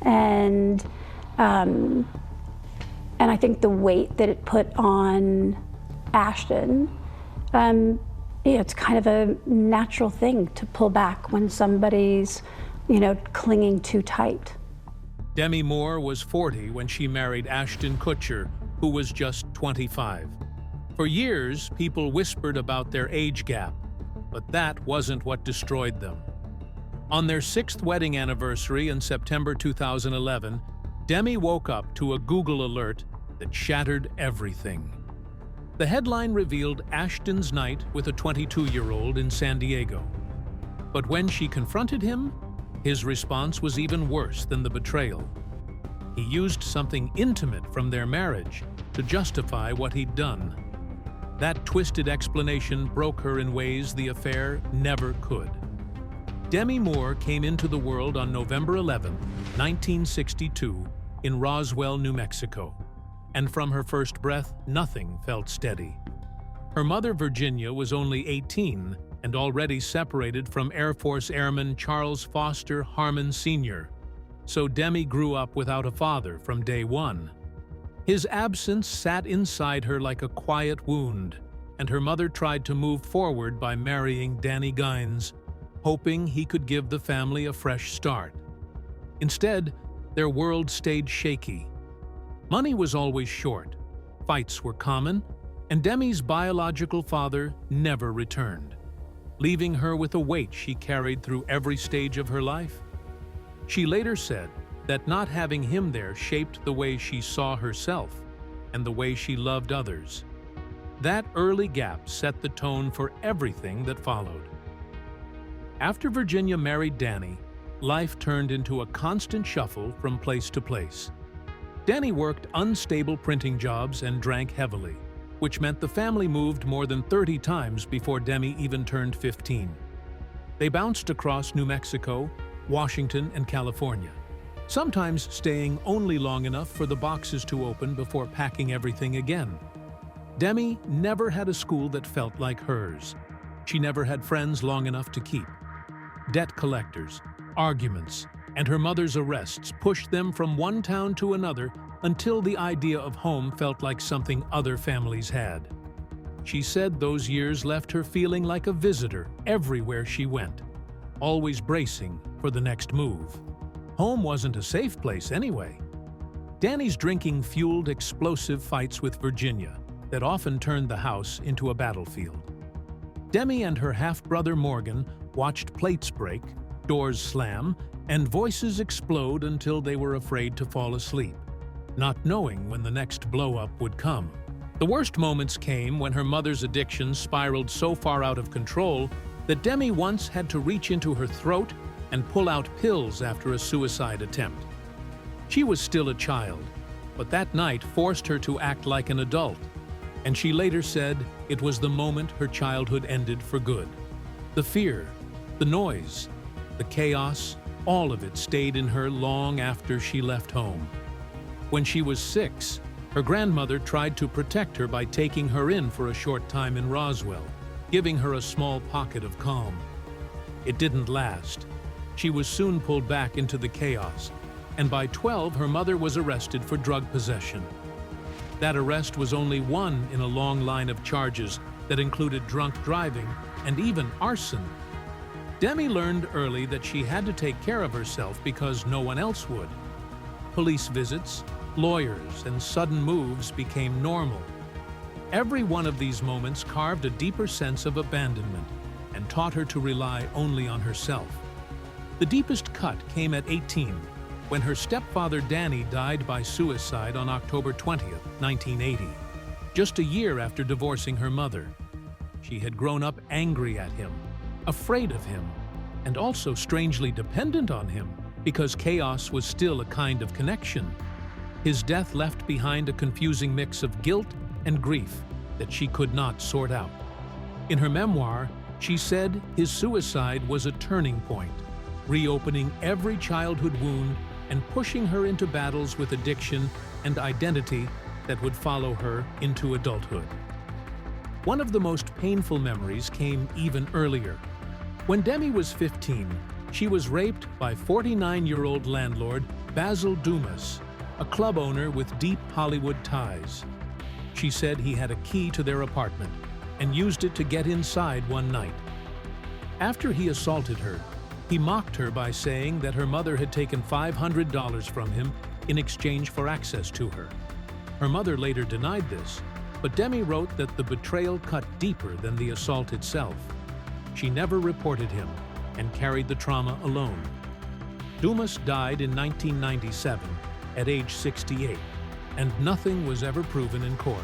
And I think the weight that it put on Ashton, it's kind of a natural thing to pull back when somebody's, clinging too tight. Demi Moore was 40 when she married Ashton Kutcher, who was just 25. For years, people whispered about their age gap, but that wasn't what destroyed them. On their 6th wedding anniversary in September 2011, Demi woke up to a Google alert that shattered everything. The headline revealed Ashton's night with a 22-year-old in San Diego. But when she confronted him, his response was even worse than the betrayal. He used something intimate from their marriage to justify what he'd done. That twisted explanation broke her in ways the affair never could. Demi Moore came into the world on November 11, 1962, in Roswell, New Mexico. And from her first breath, nothing felt steady. Her mother, Virginia, was only 18 and already separated from Air Force Airman Charles Foster Harmon Sr., so Demi grew up without a father from day one. His absence sat inside her like a quiet wound, and her mother tried to move forward by marrying Danny Gines, hoping he could give the family a fresh start. Instead, their world stayed shaky. Money was always short, fights were common, and Demi's biological father never returned, leaving her with a weight she carried through every stage of her life. She later said that not having him there shaped the way she saw herself and the way she loved others. That early gap set the tone for everything that followed. After Virginia married Danny, life turned into a constant shuffle from place to place. Danny worked unstable printing jobs and drank heavily, which meant the family moved more than 30 times before Demi even turned 15. They bounced across New Mexico, Washington, and California, sometimes staying only long enough for the boxes to open before packing everything again. Demi never had a school that felt like hers. She never had friends long enough to keep. Debt collectors, arguments, and her mother's arrests pushed them from one town to another until the idea of home felt like something other families had. She said those years left her feeling like a visitor everywhere she went, always bracing for the next move. Home wasn't a safe place anyway. Danny's drinking fueled explosive fights with Virginia that often turned the house into a battlefield. Demi and her half-brother Morgan watched plates break, doors slam, and voices explode until they were afraid to fall asleep, not knowing when the next blow-up would come. The worst moments came when her mother's addiction spiraled so far out of control that Demi once had to reach into her throat and pull out pills after a suicide attempt. She was still a child, but that night forced her to act like an adult, and she later said it was the moment her childhood ended for good. The fear, the noise, the chaos, all of it stayed in her long after she left home. When she was 6, her grandmother tried to protect her by taking her in for a short time in Roswell, giving her a small pocket of calm. It didn't last. She was soon pulled back into the chaos, and by 12, her mother was arrested for drug possession. That arrest was only one in a long line of charges that included drunk driving and even arson. Demi learned early that she had to take care of herself because no one else would. Police visits, lawyers, and sudden moves became normal. Every one of these moments carved a deeper sense of abandonment and taught her to rely only on herself. The deepest cut came at 18, when her stepfather Danny died by suicide on October 20th, 1980, just a year after divorcing her mother. She had grown up angry at him, afraid of him, and also strangely dependent on him because chaos was still a kind of connection. His death left behind a confusing mix of guilt and grief that she could not sort out. In her memoir, she said his suicide was a turning point, reopening every childhood wound and pushing her into battles with addiction and identity that would follow her into adulthood. One of the most painful memories came even earlier. When Demi was 15, She was raped by 49-year-old landlord Basil Dumas, a club owner with deep Hollywood ties. She said he had a key to their apartment and used it to get inside one night. After he assaulted her, he mocked her by saying that her mother had taken $500 from him in exchange for access to her. Her mother later denied this, but Demi wrote that the betrayal cut deeper than the assault itself. She never reported him and carried the trauma alone. Dumas died in 1997 at age 68, and nothing was ever proven in court,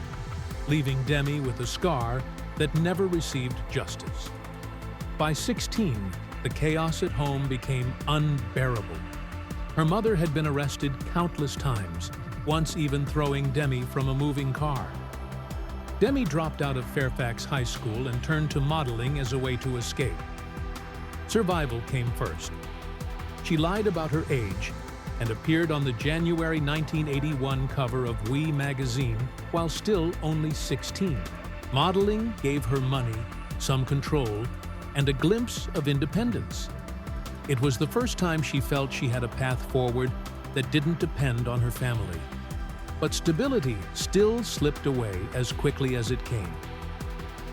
leaving Demi with a scar that never received justice. By 16, the chaos at home became unbearable. Her mother had been arrested countless times, once even throwing Demi from a moving car. Demi dropped out of Fairfax High School and turned to modeling as a way to escape. Survival came first. She lied about her age and appeared on the January 1981 cover of Oui magazine while still only 16. Modeling gave her money, some control, and a glimpse of independence. It was the first time she felt she had a path forward that didn't depend on her family. But stability still slipped away as quickly as it came.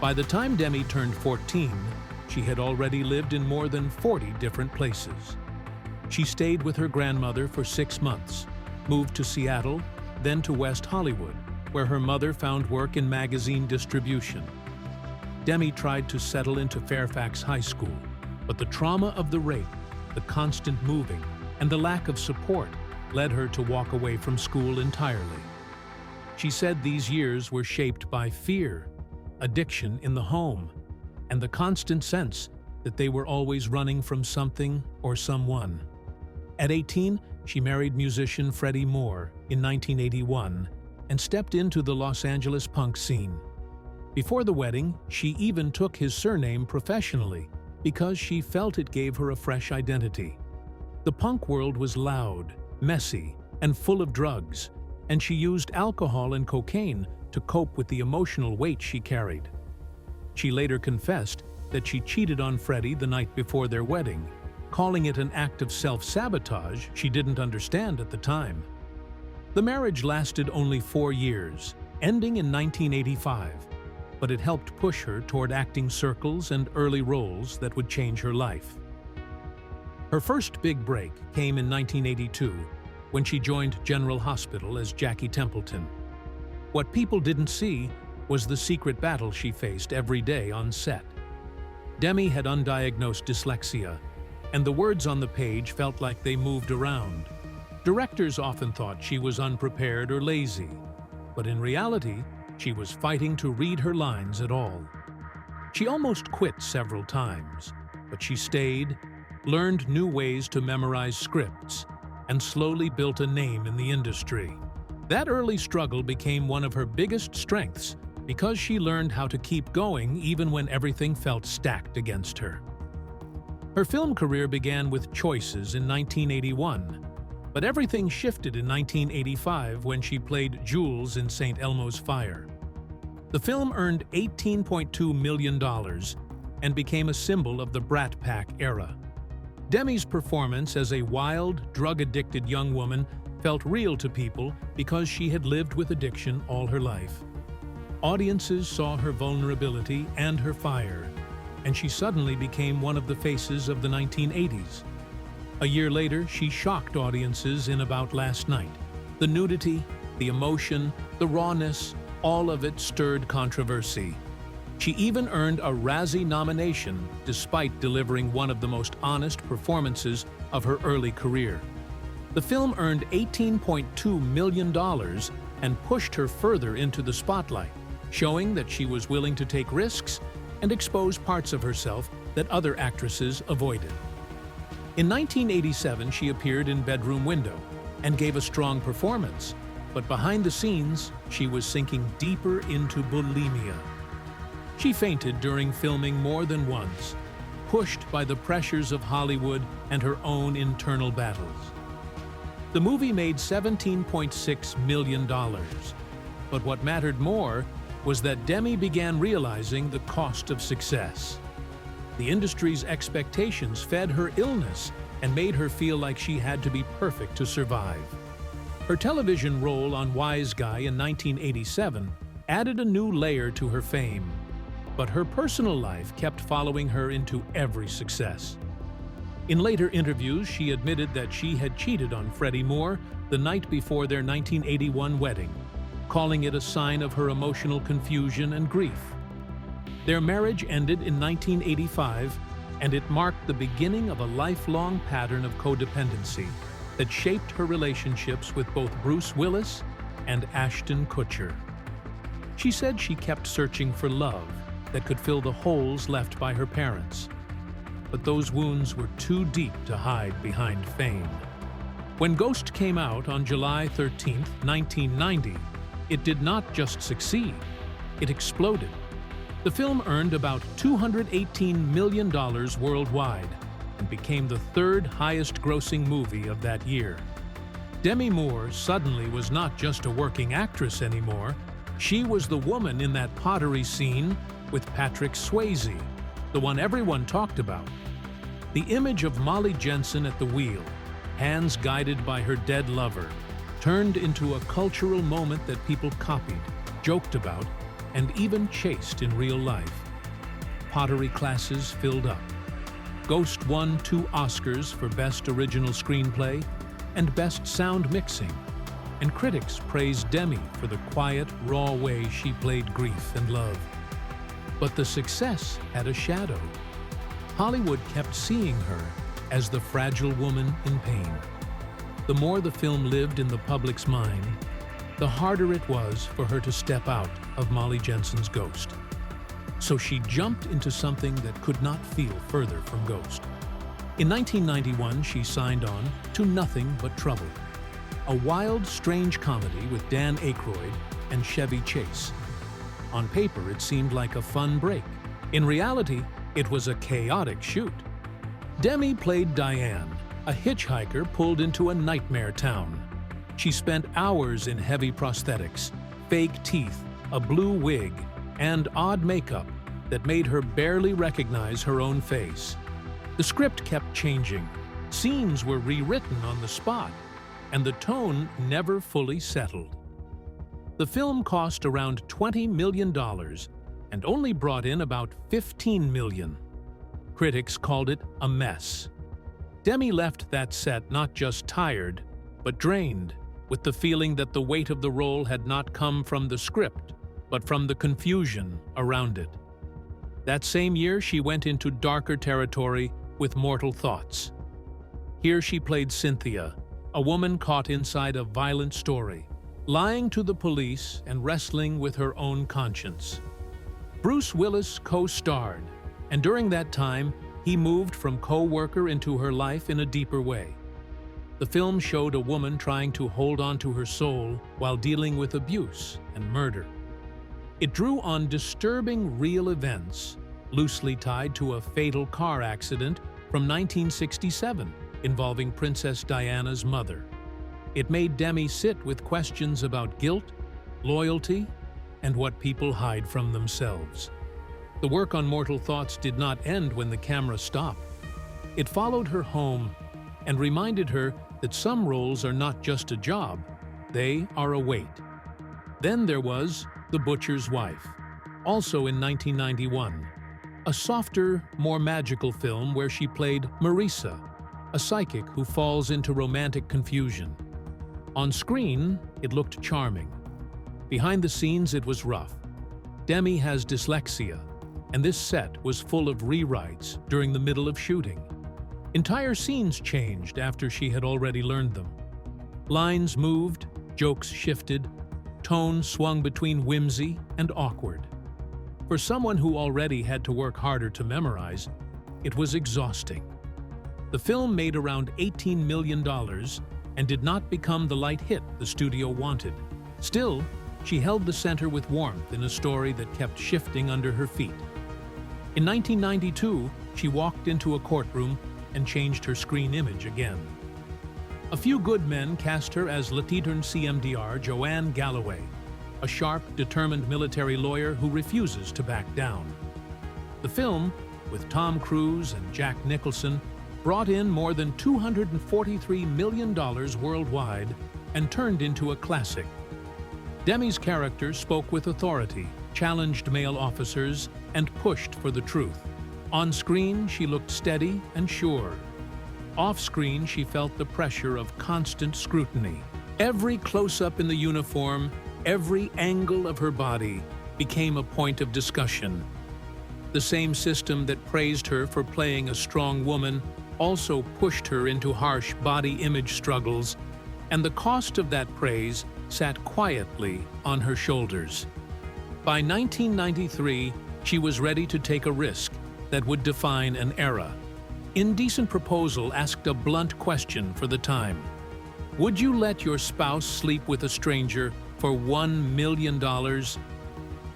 By the time Demi turned 14, she had already lived in more than 40 different places. She stayed with her grandmother for 6 months, moved to Seattle, then to West Hollywood, where her mother found work in magazine distribution. Demi tried to settle into Fairfax High School, but the trauma of the rape, the constant moving, and the lack of support led her to walk away from school entirely. She said these years were shaped by fear, addiction in the home, and the constant sense that they were always running from something or someone. At 18, she married musician Demi Moore in 1981 and stepped into the Los Angeles punk scene. Before the wedding, she even took his surname professionally because she felt it gave her a fresh identity. The punk world was loud, messy, and full of drugs, and she used alcohol and cocaine to cope with the emotional weight she carried. She later confessed that she cheated on Freddie the night before their wedding, calling it an act of self-sabotage she didn't understand at the time. The marriage lasted only 4 years, ending in 1985, but it helped push her toward acting circles and early roles that would change her life. Her first big break came in 1982, when she joined General Hospital as Jackie Templeton. What people didn't see was the secret battle she faced every day on set. Demi had undiagnosed dyslexia, and the words on the page felt like they moved around. Directors often thought she was unprepared or lazy, but in reality, she was fighting to read her lines at all. She almost quit several times, but she stayed, learned new ways to memorize scripts, and slowly built a name in the industry. That early struggle became one of her biggest strengths because she learned how to keep going even when everything felt stacked against her. Her film career began with Choices in 1981, but everything shifted in 1985 when she played Jules in St. Elmo's Fire. The film earned $18.2 million and became a symbol of the Brat Pack era. Demi's performance as a wild, drug-addicted young woman felt real to people because she had lived with addiction all her life. Audiences saw her vulnerability and her fire, and she suddenly became one of the faces of the 1980s. A year later, she shocked audiences in About Last Night. The nudity, the emotion, the rawness, all of it stirred controversy. She even earned a Razzie nomination despite delivering one of the most honest performances of her early career. The film earned $18.2 million and pushed her further into the spotlight, showing that she was willing to take risks and expose parts of herself that other actresses avoided. In 1987, she appeared in Bedroom Window and gave a strong performance, but behind the scenes, she was sinking deeper into bulimia. She fainted during filming more than once, pushed by the pressures of Hollywood and her own internal battles. The movie made $17.6 million, but what mattered more was that Demi began realizing the cost of success. The industry's expectations fed her illness and made her feel like she had to be perfect to survive. Her television role on Wise Guy in 1987 added a new layer to her fame, but her personal life kept following her into every success. In later interviews, she admitted that she had cheated on Freddie Moore the night before their 1981 wedding, calling it a sign of her emotional confusion and grief. Their marriage ended in 1985, and it marked the beginning of a lifelong pattern of codependency that shaped her relationships with both Bruce Willis and Ashton Kutcher. She said she kept searching for love that could fill the holes left by her parents. But those wounds were too deep to hide behind fame. When Ghost came out on July 13, 1990, it did not just succeed, it exploded. The film earned about $218 million worldwide and became the third highest-grossing movie of that year. Demi Moore suddenly was not just a working actress anymore. She was the woman in that pottery scene with Patrick Swayze, the one everyone talked about. The image of Molly Jensen at the wheel, hands guided by her dead lover, turned into a cultural moment that people copied, joked about, and even chased in real life. Pottery classes filled up. Ghost won 2 Oscars for Best Original Screenplay and Best Sound Mixing, and critics praised Demi for the quiet, raw way she played grief and love. But the success had a shadow. Hollywood kept seeing her as the fragile woman in pain. The more the film lived in the public's mind, the harder it was for her to step out of Molly Jensen's Ghost. So she jumped into something that could not feel further from Ghost. In 1991, she signed on to Nothing But Trouble, a wild, strange comedy with Dan Aykroyd and Chevy Chase. On paper, it seemed like a fun break. In reality, it was a chaotic shoot. Demi played Diane, a hitchhiker pulled into a nightmare town. She spent hours in heavy prosthetics, fake teeth, a blue wig, and odd makeup that made her barely recognize her own face. The script kept changing, scenes were rewritten on the spot, and the tone never fully settled. The film cost around $20 million and only brought in about $15 million. Critics called it a mess. Demi left that set not just tired, but drained, with the feeling that the weight of the role had not come from the script, but from the confusion around it. That same year, she went into darker territory with Mortal Thoughts. Here she played Cynthia, a woman caught inside a violent story, lying to the police and wrestling with her own conscience. Bruce Willis co-starred, and during that time, he moved from co-worker into her life in a deeper way. The film showed a woman trying to hold on to her soul while dealing with abuse and murder. It drew on disturbing real events, loosely tied to a fatal car accident from 1967 involving Princess Diana's mother. It made Demi sit with questions about guilt, loyalty, and what people hide from themselves. The work on Mortal Thoughts did not end when the camera stopped. It followed her home and reminded her that some roles are not just a job, they are a weight. Then there was The Butcher's Wife, also in 1991, a softer, more magical film where she played Marisa, a psychic who falls into romantic confusion. On screen, it looked charming. Behind the scenes, it was rough. Demi has dyslexia, and this set was full of rewrites during the middle of shooting. Entire scenes changed after she had already learned them. Lines moved, jokes shifted, tone swung between whimsy and awkward. For someone who already had to work harder to memorize, it was exhausting. The film made around $18 million and did not become the light hit the studio wanted. Still, she held the center with warmth in a story that kept shifting under her feet. In 1992, she walked into a courtroom and changed her screen image again. A Few Good Men cast her as Lieutenant CMDR Joanne Galloway, a sharp, determined military lawyer who refuses to back down. The film, with Tom Cruise and Jack Nicholson, brought in more than $243 million worldwide and turned into a classic. Demi's character spoke with authority, challenged male officers, and pushed for the truth. On screen, she looked steady and sure. Off-screen, she felt the pressure of constant scrutiny. Every close-up in the uniform, every angle of her body became a point of discussion. The same system that praised her for playing a strong woman also pushed her into harsh body image struggles, and the cost of that praise sat quietly on her shoulders. By 1993, she was ready to take a risk that would define an era. Indecent Proposal asked a blunt question for the time. Would you let your spouse sleep with a stranger for $1 million?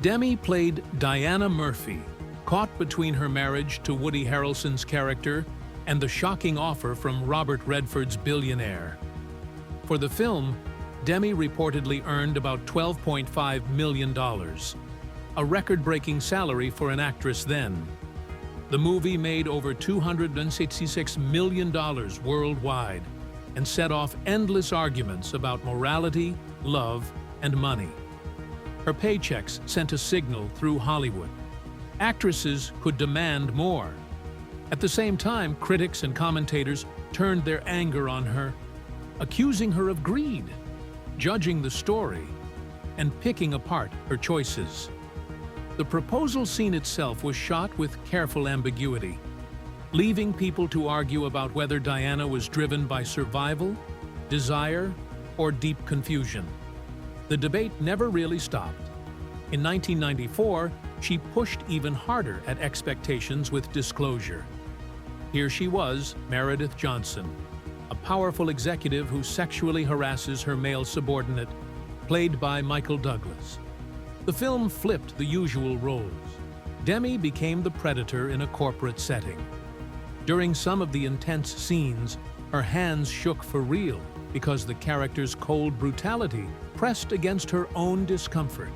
Demi played Diana Murphy, caught between her marriage to Woody Harrelson's character and the shocking offer from Robert Redford's billionaire. For the film, Demi reportedly earned about $12.5 million, a record-breaking salary for an actress then. The movie made over $266 million worldwide and set off endless arguments about morality, love, and money. Her paychecks sent a signal through Hollywood. Actresses could demand more. At the same time, critics and commentators turned their anger on her, accusing her of greed, judging the story, and picking apart her choices. The proposal scene itself was shot with careful ambiguity, leaving people to argue about whether Diana was driven by survival, desire, or deep confusion. The debate never really stopped. In 1994, she pushed even harder at expectations with disclosure. Here she was, Meredith Johnson, a powerful executive who sexually harasses her male subordinate, played by Michael Douglas. The film flipped the usual roles. Demi became the predator in a corporate setting. During some of the intense scenes, her hands shook for real because the character's cold brutality pressed against her own discomfort.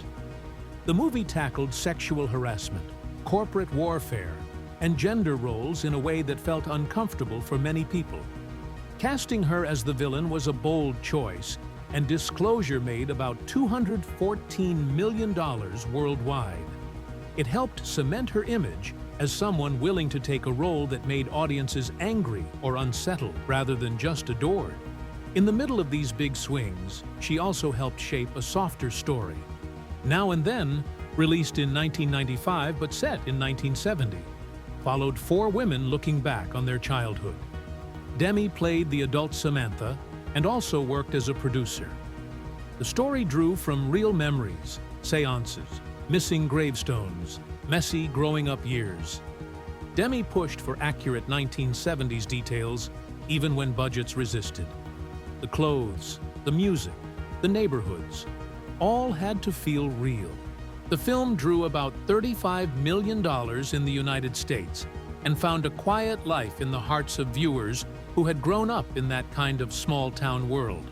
The movie tackled sexual harassment, corporate warfare, and gender roles in a way that felt uncomfortable for many people. Casting her as the villain was a bold choice, and disclosure made about $214 million worldwide. It helped cement her image as someone willing to take a role that made audiences angry or unsettled rather than just adored. In the middle of these big swings, she also helped shape a softer story. Now and Then, released in 1995 but set in 1970, followed 4 women looking back on their childhood. Demi played the adult Samantha and also worked as a producer. The story drew from real memories, seances, missing gravestones, messy growing-up years. Demi pushed for accurate 1970s details even when budgets resisted. The clothes, the music, the neighborhoods, all had to feel real. The film drew about $35 million in the United States and found a quiet life in the hearts of viewers who had grown up in that kind of small-town world.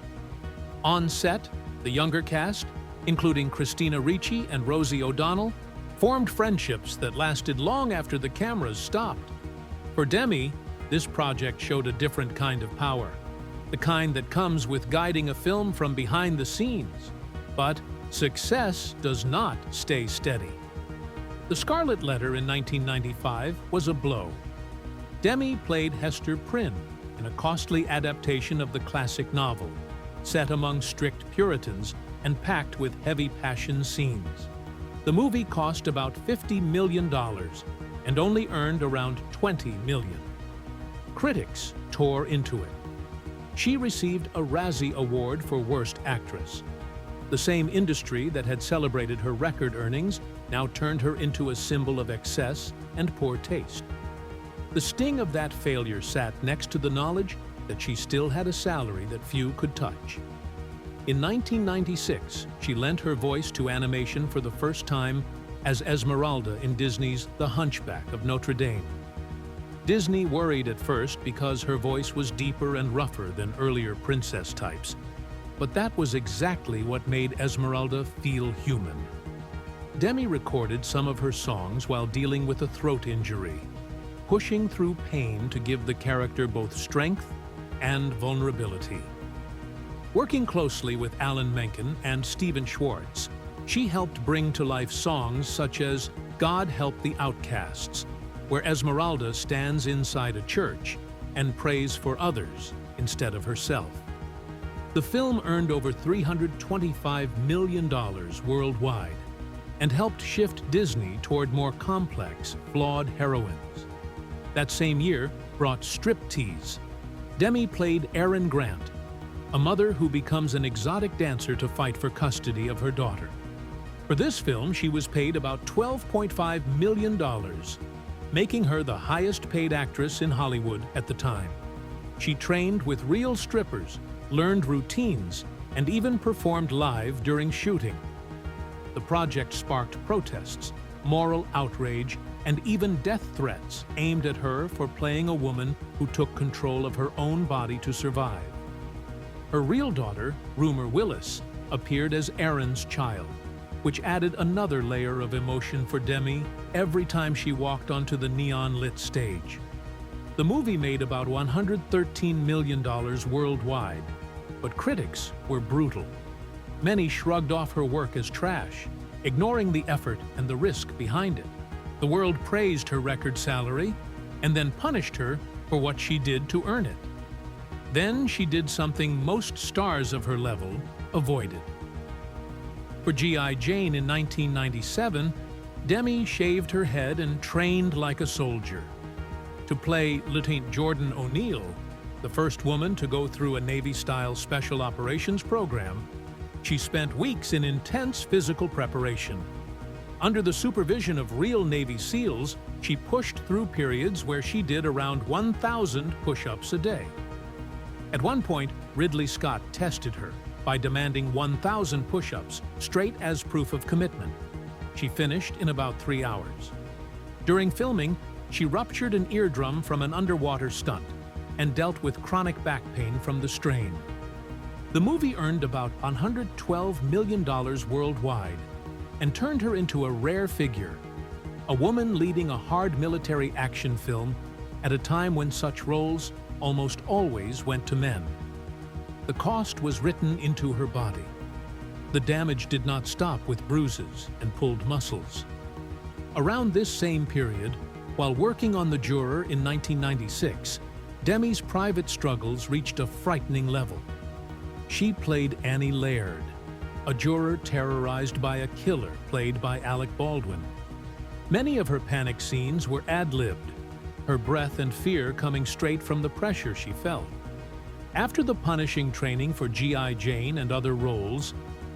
On set, the younger cast, including Christina Ricci and Rosie O'Donnell, formed friendships that lasted long after the cameras stopped. For Demi, this project showed a different kind of power, the kind that comes with guiding a film from behind the scenes. But success does not stay steady. The Scarlet Letter in 1995 was a blow. Demi played Hester Prynne in a costly adaptation of the classic novel, set among strict Puritans and packed with heavy passion scenes. The movie cost about $50 million and only earned around $20 million. Critics tore into it. She received a Razzie Award for Worst Actress. The same industry that had celebrated her record earnings now turned her into a symbol of excess and poor taste. The sting of that failure sat next to the knowledge that she still had a salary that few could touch. In 1996, she lent her voice to animation for the first time as Esmeralda in Disney's The Hunchback of Notre Dame. Disney worried at first because her voice was deeper and rougher than earlier princess types. But that was exactly what made Esmeralda feel human. Demi recorded some of her songs while dealing with a throat injury. pushing through pain to give the character both strength and vulnerability. Working closely with Alan Menken and Stephen Schwartz, she helped bring to life songs such as God Help the Outcasts, where Esmeralda stands inside a church and prays for others instead of herself. The film earned over $325 million worldwide and helped shift Disney toward more complex, flawed heroines. That same year brought Striptease. Demi played Erin Grant, a mother who becomes an exotic dancer to fight for custody of her daughter. For this film, she was paid about $12.5 million, making her the highest-paid actress in Hollywood at the time. She trained with real strippers, learned routines, and even performed live during shooting. The project sparked protests, moral outrage, and even death threats aimed at her for playing a woman who took control of her own body to survive. Her real daughter, Rumor Willis, appeared as Erin's child, which added another layer of emotion for Demi every time she walked onto the neon-lit stage. The movie made about $113 million worldwide, but critics were brutal. Many shrugged off her work as trash, ignoring the effort and the risk behind it. The world praised her record salary and then punished her for what she did to earn it. Then she did something most stars of her level avoided. For G.I. Jane in 1997, Demi shaved her head and trained like a soldier. To play Lieutenant Jordan O'Neill, the first woman to go through a Navy-style special operations program, she spent weeks in intense physical preparation. Under the supervision of real Navy SEALs, she pushed through periods where she did around 1,000 push-ups a day. At one point, Ridley Scott tested her by demanding 1,000 push-ups straight as proof of commitment. She finished in about 3 hours. During filming, she ruptured an eardrum from an underwater stunt and dealt with chronic back pain from the strain. The movie earned about $112 million worldwide and turned her into a rare figure, a woman leading a hard military action film at a time when such roles almost always went to men. The cost was written into her body. The damage did not stop with bruises and pulled muscles. Around this same period, while working on The Juror in 1996, Demi's private struggles reached a frightening level. She played Annie Laird, a juror terrorized by a killer played by Alec Baldwin. Many of her panic scenes were ad-libbed, her breath and fear coming straight from the pressure she felt. After the punishing training for G.I. Jane and other roles,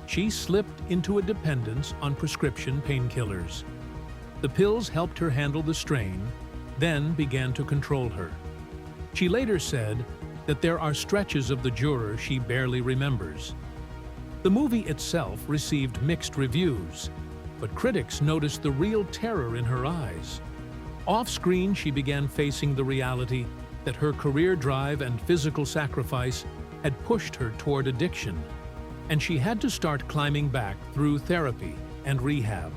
she slipped into a dependence on prescription painkillers. The pills helped her handle the strain, then began to control her. She later said that there are stretches of The Juror she barely remembers. The movie itself received mixed reviews, but critics noticed the real terror in her eyes. Off-screen, she began facing the reality that her career drive and physical sacrifice had pushed her toward addiction, and she had to start climbing back through therapy and rehab,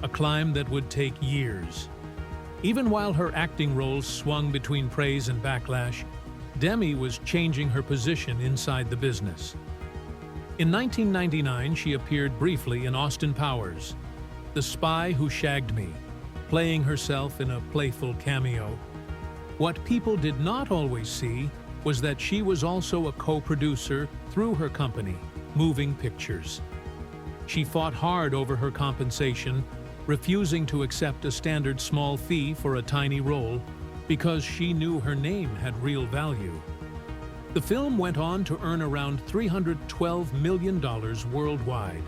a climb that would take years. Even while her acting roles swung between praise and backlash, Demi was changing her position inside the business. In 1999, she appeared briefly in Austin Powers, The Spy Who Shagged Me, playing herself in a playful cameo. What people did not always see was that she was also a co-producer through her company, Moving Pictures. She fought hard over her compensation, refusing to accept a standard small fee for a tiny role because she knew her name had real value. The film went on to earn around $312 million worldwide.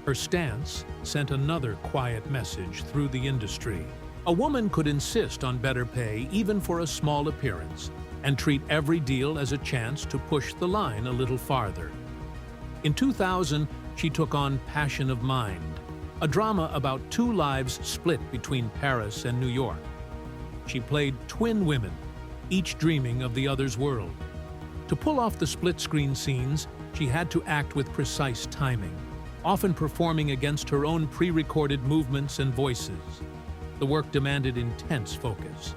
Her stance sent another quiet message through the industry. A woman could insist on better pay even for a small appearance and treat every deal as a chance to push the line a little farther. In 2000, she took on Passion of Mind, a drama about two lives split between Paris and New York. She played twin women, each dreaming of the other's world. To pull off the split-screen scenes, she had to act with precise timing, often performing against her own pre-recorded movements and voices. The work demanded intense focus,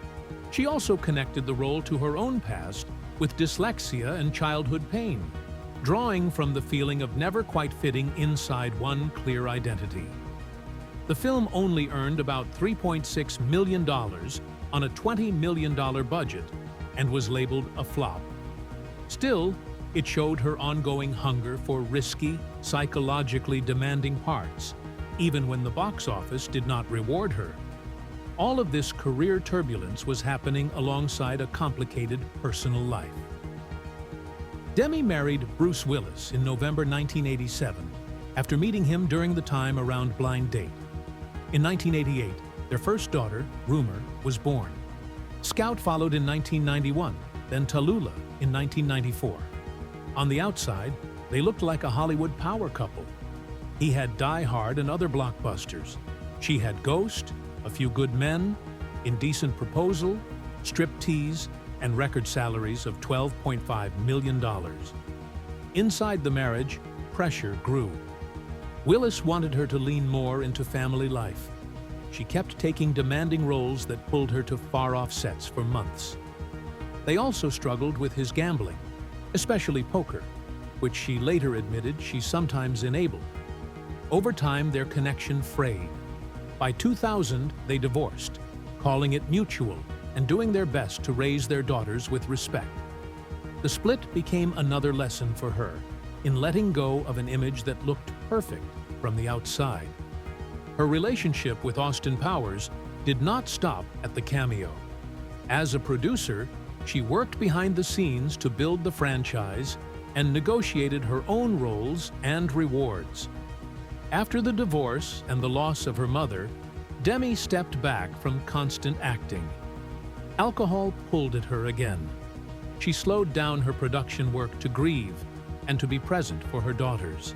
She also connected the role to her own past with dyslexia and childhood pain, drawing from the feeling of never quite fitting inside one clear identity. The film only earned about $3.6 million on a $20 million budget and was labeled a flop. Still, it showed her ongoing hunger for risky, psychologically demanding parts, even when the box office did not reward her. All of this career turbulence was happening alongside a complicated personal life. Demi married Bruce Willis in November 1987 after meeting him during the time around Blind Date. In 1988, their first daughter, Rumor, was born. Scout followed in 1991, then Tallulah in 1994. On the outside, they looked like a Hollywood power couple. He had Die Hard and other blockbusters. She had Ghost, A Few Good Men, Indecent Proposal, Striptease, and record salaries of $12.5 million. Inside the marriage, pressure grew. Willis wanted her to lean more into family life. She kept taking demanding roles that pulled her to far-off sets for months. They also struggled with his gambling, especially poker, which she later admitted she sometimes enabled. Over time, their connection frayed. By 2000, they divorced, calling it mutual and doing their best to raise their daughters with respect. The split became another lesson for her in letting go of an image that looked perfect from the outside. Her relationship with Austin Powers did not stop at the cameo. As a producer, she worked behind the scenes to build the franchise and negotiated her own roles and rewards. After the divorce and the loss of her mother, Demi stepped back from constant acting. Alcohol pulled at her again. She slowed down her production work to grieve and to be present for her daughters.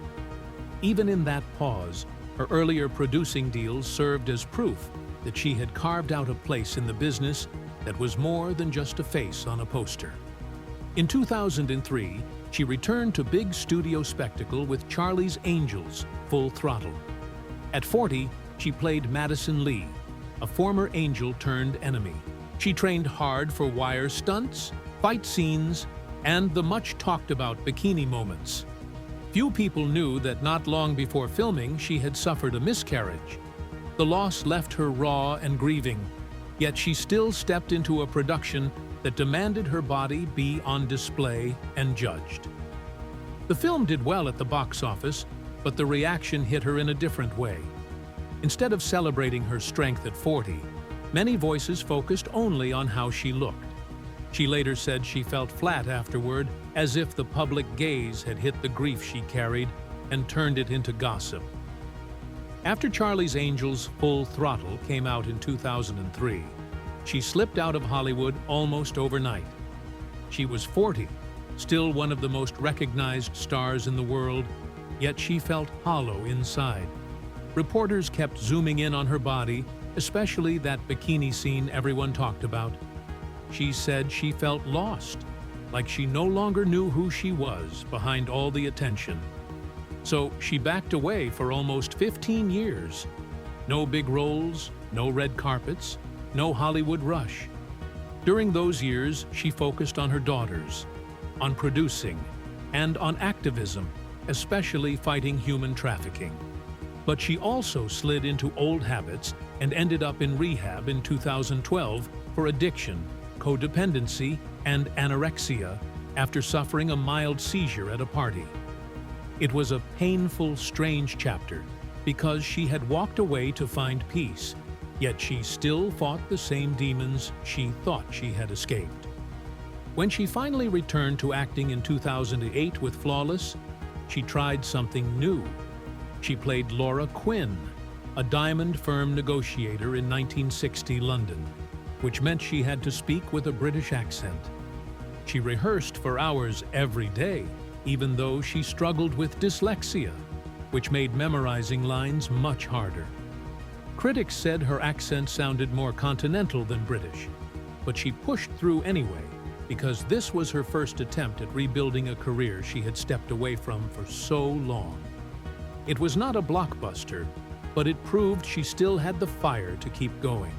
Even in that pause, her earlier producing deals served as proof that she had carved out a place in the business that was more than just a face on a poster. In 2003, she returned to big studio spectacle with Charlie's Angels, Full Throttle. At 40, she played Madison Lee, a former angel turned enemy. She trained hard for wire stunts, fight scenes, and the much-talked-about bikini moments. Few people knew that not long before filming, she had suffered a miscarriage. The loss left her raw and grieving, yet she still stepped into a production that demanded her body be on display and judged. The film did well at the box office, but the reaction hit her in a different way. Instead of celebrating her strength at 40, many voices focused only on how she looked. She later said she felt flat afterward, as if the public gaze had hit the grief she carried and turned it into gossip. After Charlie's Angels Full Throttle came out in 2003, she slipped out of Hollywood almost overnight. She was 40, still one of the most recognized stars in the world, yet she felt hollow inside. Reporters kept zooming in on her body, especially that bikini scene everyone talked about. She said she felt lost, like she no longer knew who she was behind all the attention. So she backed away for almost 15 years. No big roles, no red carpets, no Hollywood rush. During those years, she focused on her daughters, on producing, and on activism, especially fighting human trafficking. But she also slid into old habits and ended up in rehab in 2012 for addiction, codependency, and anorexia after suffering a mild seizure at a party. It was a painful, strange chapter because she had walked away to find peace, yet she still fought the same demons she thought she had escaped. When she finally returned to acting in 2008 with Flawless, she tried something new. She played Laura Quinn, a diamond firm negotiator in 1960 London, which meant she had to speak with a British accent. She rehearsed for hours every day, even though she struggled with dyslexia, which made memorizing lines much harder. Critics said her accent sounded more continental than British, but she pushed through anyway because this was her first attempt at rebuilding a career she had stepped away from for so long. It was not a blockbuster, but it proved she still had the fire to keep going.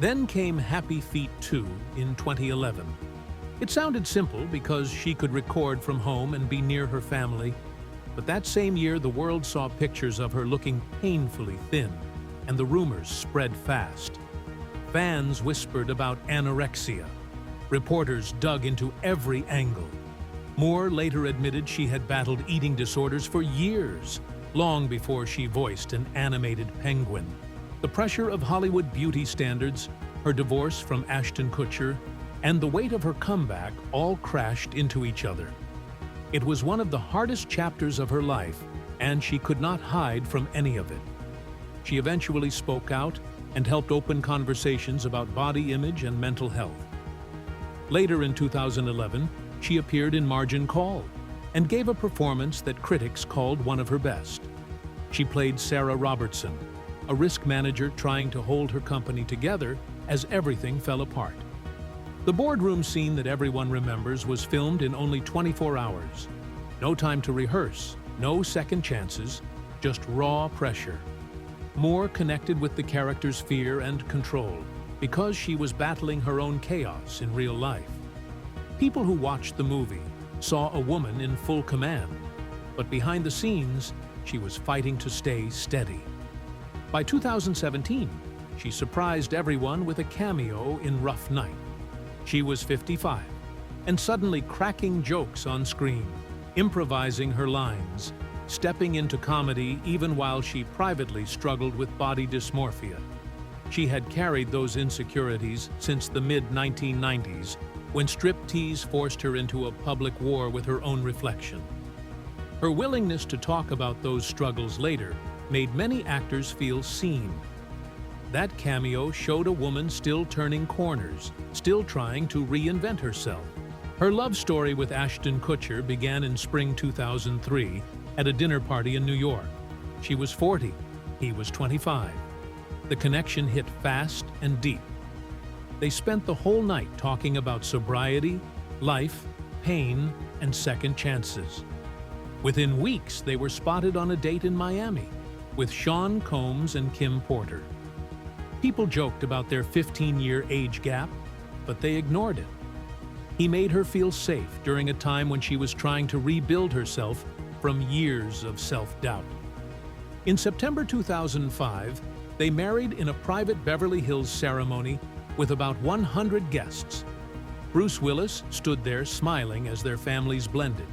Then came Happy Feet 2 in 2011. It sounded simple because she could record from home and be near her family, but that same year the world saw pictures of her looking painfully thin, and the rumors spread fast. Fans whispered about anorexia. Reporters dug into every angle. Moore later admitted she had battled eating disorders for years, long before she voiced an animated penguin. The pressure of Hollywood beauty standards, her divorce from Ashton Kutcher, and the weight of her comeback all crashed into each other. It was one of the hardest chapters of her life, and she could not hide from any of it. She eventually spoke out and helped open conversations about body image and mental health. Later in 2011, she appeared in Margin Call and gave a performance that critics called one of her best. She played Sarah Robertson, a risk manager trying to hold her company together as everything fell apart. The boardroom scene that everyone remembers was filmed in only 24 hours. No time to rehearse, no second chances, just raw pressure. Moore connected with the character's fear and control because she was battling her own chaos in real life. People who watched the movie saw a woman in full command, but behind the scenes, she was fighting to stay steady. By 2017, she surprised everyone with a cameo in Rough Night. She was 55, and suddenly cracking jokes on screen, improvising her lines, stepping into comedy even while she privately struggled with body dysmorphia. She had carried those insecurities since the mid-1990s, when striptease forced her into a public war with her own reflection. Her willingness to talk about those struggles later made many actors feel seen. That cameo showed a woman still turning corners, still trying to reinvent herself. Her love story with Ashton Kutcher began in spring 2003 at a dinner party in New York. She was 40, he was 25. The connection hit fast and deep. They spent the whole night talking about sobriety, life, pain, and second chances. Within weeks, they were spotted on a date in Miami with Sean Combs and Kim Porter. People joked about their 15-year age gap, but they ignored it. He made her feel safe during a time when she was trying to rebuild herself from years of self-doubt. In September 2005, they married in a private Beverly Hills ceremony with about 100 guests. Bruce Willis stood there smiling as their families blended.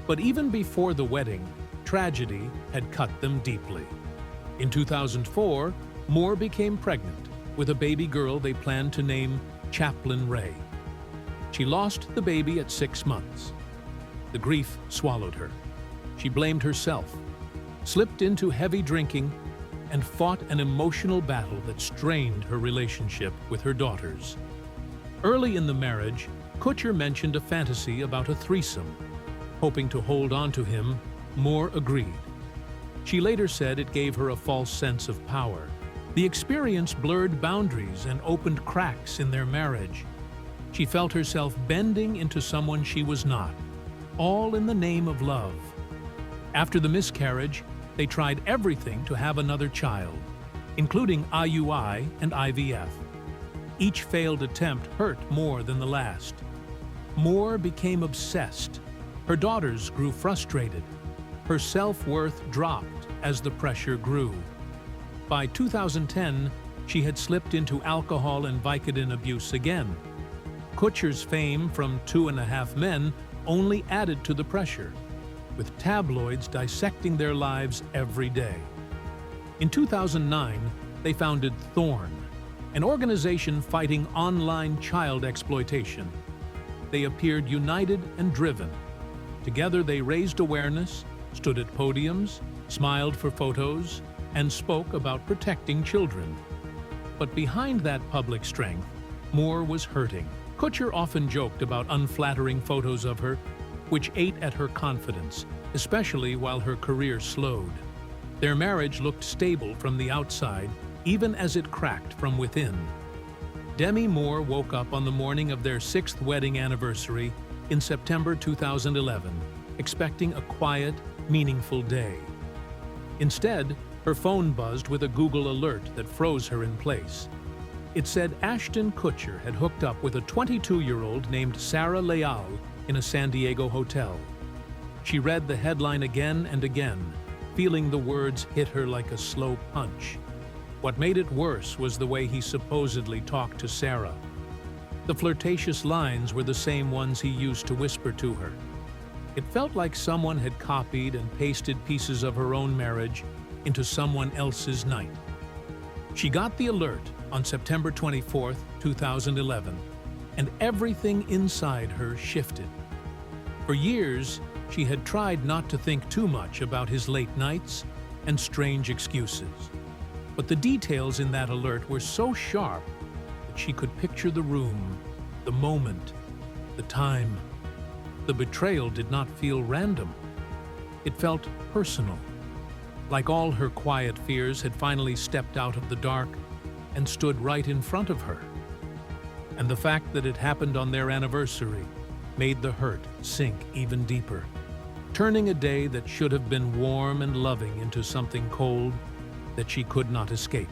But even before the wedding, tragedy had cut them deeply. In 2004, Moore became pregnant with a baby girl they planned to name Chaplain Ray. She lost the baby at 6 months. The grief swallowed her. She blamed herself, slipped into heavy drinking, and fought an emotional battle that strained her relationship with her daughters. Early in the marriage, Kutcher mentioned a fantasy about a threesome. Hoping to hold on to him, Moore agreed. She later said it gave her a false sense of power. The experience blurred boundaries and opened cracks in their marriage. She felt herself bending into someone she was not, all in the name of love. After the miscarriage, they tried everything to have another child, including IUI and IVF. Each failed attempt hurt more than the last. Moore became obsessed. Her daughters grew frustrated. Her self-worth dropped as the pressure grew. By 2010, she had slipped into alcohol and Vicodin abuse again. Kutcher's fame from 2.5 Men only added to the pressure, with tabloids dissecting their lives every day. In 2009, they founded Thorn, an organization fighting online child exploitation. They appeared united and driven. Together they raised awareness, stood at podiums, smiled for photos, and spoke about protecting children. But behind that public strength, Moore was hurting. Kutcher often joked about unflattering photos of her, which ate at her confidence, especially while her career slowed. Their marriage looked stable from the outside, even as it cracked from within. Demi Moore woke up on the morning of their 6th wedding anniversary in September 2011, expecting a quiet, meaningful day. Instead, her phone buzzed with a Google alert that froze her in place. It said Ashton Kutcher had hooked up with a 22-year-old named Sarah Leal in a San Diego hotel. She read the headline again and again, feeling the words hit her like a slow punch. What made it worse was the way he supposedly talked to Sarah. The flirtatious lines were the same ones he used to whisper to her. It felt like someone had copied and pasted pieces of her own marriage into someone else's night. She got the alert on September 24, 2011, and everything inside her shifted. For years, she had tried not to think too much about his late nights and strange excuses. But the details in that alert were so sharp that she could picture the room, the moment, the time. The betrayal did not feel random. It felt personal, like all her quiet fears had finally stepped out of the dark and stood right in front of her. And the fact that it happened on their anniversary made the hurt sink even deeper, turning a day that should have been warm and loving into something cold that she could not escape.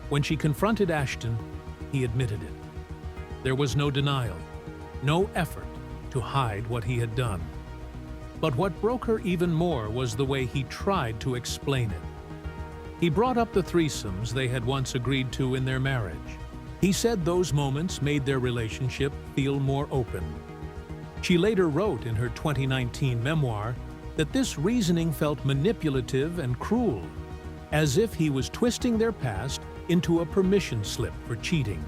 When she confronted Ashton, he admitted it. There was no denial, no effort to hide what he had done. But what broke her even more was the way he tried to explain it. He brought up the threesomes they had once agreed to in their marriage. He said those moments made their relationship feel more open. She later wrote in her 2019 memoir that this reasoning felt manipulative and cruel, as if he was twisting their past into a permission slip for cheating.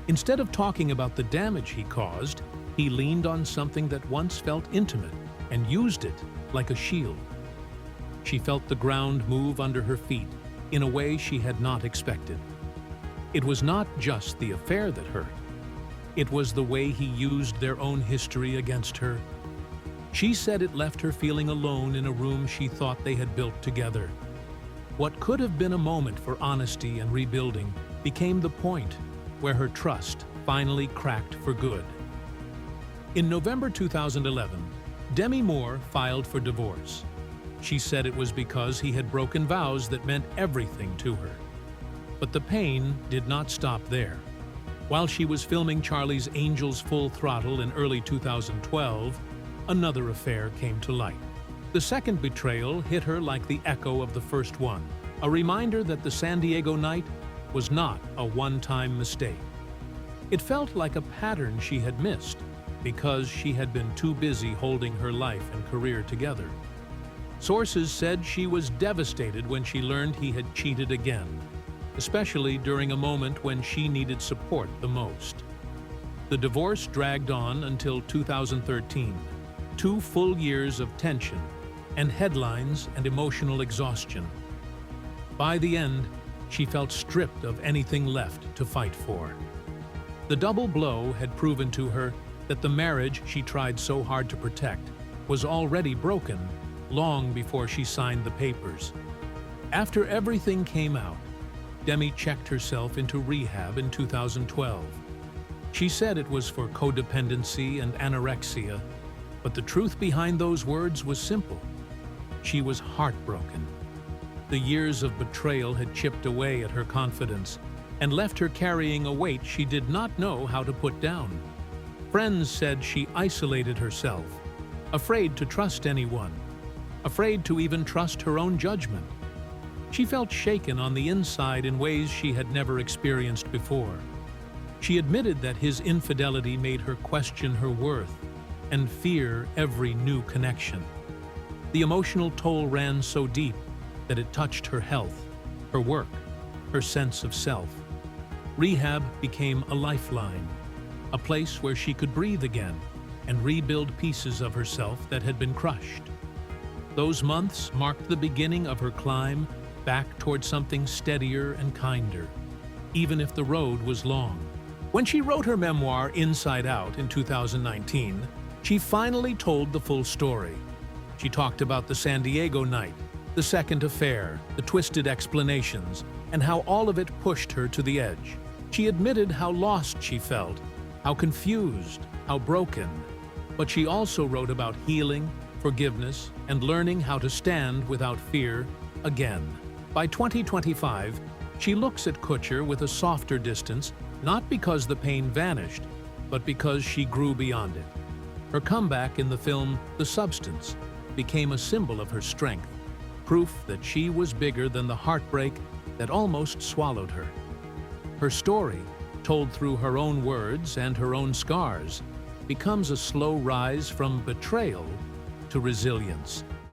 Instead of talking about the damage he caused, he leaned on something that once felt intimate and used it like a shield. She felt the ground move under her feet in a way she had not expected. It was not just the affair that hurt. It was the way he used their own history against her. She said it left her feeling alone in a room she thought they had built together. What could have been a moment for honesty and rebuilding became the point where her trust finally cracked for good. In November 2011, Demi Moore filed for divorce. She said it was because he had broken vows that meant everything to her. But the pain did not stop there. While she was filming Charlie's Angels Full Throttle in early 2012, another affair came to light. The second betrayal hit her like the echo of the first one, a reminder that the San Diego night was not a one-time mistake. It felt like a pattern she had missed, because she had been too busy holding her life and career together. Sources said she was devastated when she learned he had cheated again, especially during a moment when she needed support the most. The divorce dragged on until 2013, 2 full years of tension and headlines and emotional exhaustion. By the end, she felt stripped of anything left to fight for. The double blow had proven to her that the marriage she tried so hard to protect was already broken long before she signed the papers. After everything came out, Demi checked herself into rehab in 2012. She said it was for codependency and anorexia, but the truth behind those words was simple. She was heartbroken. The years of betrayal had chipped away at her confidence and left her carrying a weight she did not know how to put down. Friends said she isolated herself, afraid to trust anyone, afraid to even trust her own judgment. She felt shaken on the inside in ways she had never experienced before. She admitted that his infidelity made her question her worth and fear every new connection. The emotional toll ran so deep that it touched her health, her work, her sense of self. Rehab became a lifeline, a place where she could breathe again and rebuild pieces of herself that had been crushed. Those months marked the beginning of her climb back toward something steadier and kinder, even if the road was long. When she wrote her memoir Inside Out in 2019, she finally told the full story. She talked about the San Diego night, the second affair, the twisted explanations, and how all of it pushed her to the edge. She admitted how lost she felt, how confused, how broken. But she also wrote about healing, forgiveness, and learning how to stand without fear again. By 2025, She looks at Kutcher with a softer distance, not because the pain vanished, but because she grew beyond it. Her comeback in the film The Substance became a symbol of her strength, proof that she was bigger than the heartbreak that almost swallowed her. Her story, told through her own words and her own scars, becomes a slow rise from betrayal to resilience.